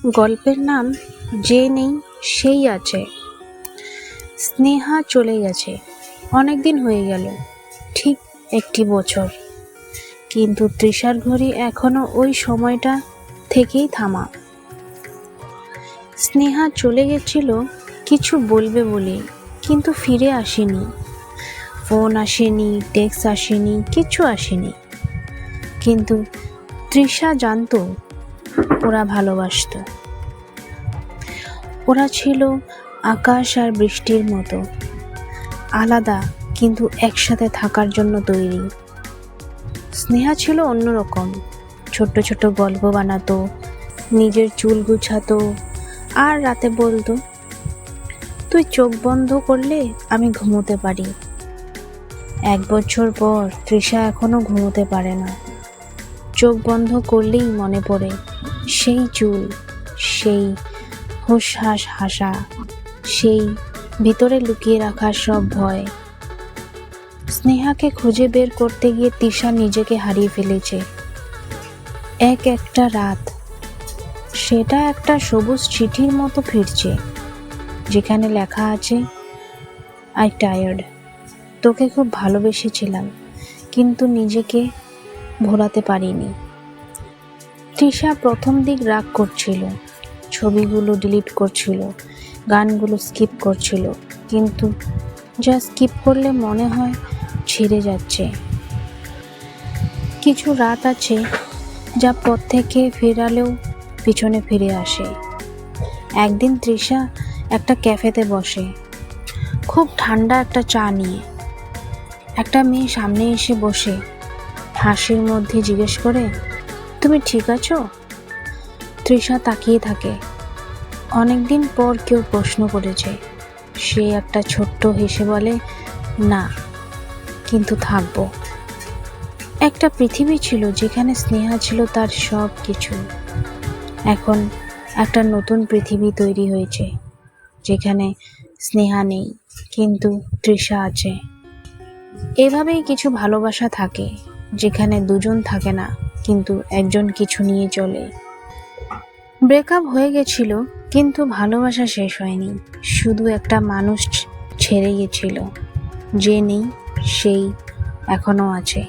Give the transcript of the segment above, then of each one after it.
গল্পের নাম যে নেই সেই আছে। স্নেহা চলে গেছে, অনেকদিন হয়ে গেল, ঠিক 1 বছর। কিন্তু তৃষার ঘড়ি এখনো ওই সময়টা থেকেই থামা। স্নেহা চলে গেছিল কিছু বলবে বলে, কিন্তু ফিরে আসেনি। ফোন আসেনি, টেক্সট আসেনি, কিছু আসেনি। কিন্তু তৃষা জানতো ওরা ভালোবাসতো। ওরা ছিল আকাশ আর বৃষ্টির মতো, আলাদা কিন্তু একসাথে থাকার জন্য তৈরি। স্নেহা ছিল অন্যরকম, ছোট্ট ছোট গল্প বানাতো, নিজের চুল গুছাতো, আর রাতে বলতো, তুই চোখ বন্ধ করলে আমি ঘুমোতে পারি। 1 বছর পর তৃষা এখনো ঘুমোতে পারে না। চোখ বন্ধ করলেই মনে পড়ে সেই চুল, সেই হুসহাস হাসা, সেই ভিতরে লুকিয়ে রাখা সব ভয়। স্নেহাকে খুঁজে বের করতে গিয়ে তৃষা নিজেকে হারিয়ে ফেলেছে। একটা রাত সেটা একটা সবুজ চিঠির মতো ফিরছে, যেখানে লেখা আছে, আই টায়ার্ড, তোকে খুব ভালোবেসেছিলাম কিন্তু নিজেকে ভোলাতে পারিনি। তৃষা প্রথম দিক রাগ করছিল, ছবিগুলো ডিলিট করছিল, গানগুলো স্কিপ করছিল, কিন্তু যা স্কিপ করলে মনে হয় ছেড়ে যাচ্ছে। কিছু রাত আছে যা পথ থেকে ফেরালেও পিছনে ফিরে আসে। একদিন তৃষা একটা ক্যাফেতে বসে, খুব ঠান্ডা একটা চা নিয়ে। একটা মেয়ে সামনে এসে বসে, হাসির মধ্যে জিজ্ঞেস করে, তুমি ঠিক আছো? তৃষা তাকিয়ে থাকে। অনেকদিন পর কেউ প্রশ্ন করেছে। সে একটা ছোট্ট হেসে বলে, না, কিন্তু থাকবো। একটা পৃথিবী ছিল যেখানে স্নেহা ছিল তার সব কিছু। এখন একটা নতুন পৃথিবী তৈরি হয়েছে, যেখানে স্নেহা নেই কিন্তু তৃষা আছে। এভাবেই কিছু ভালোবাসা থাকে, যেখানে দুজন থাকে না কিন্তু একজন কিছু নিয়ে চলে। ব্রেকআপ হয়ে গেছিল, কিন্তু ভালোবাসা শেষ হয়নি। শুধু একটা মানুষ ছেড়ে গেছিল, যে নেই সেই এখনো আছে,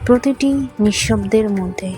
প্রতিটি নিঃশব্দের মধ্যে।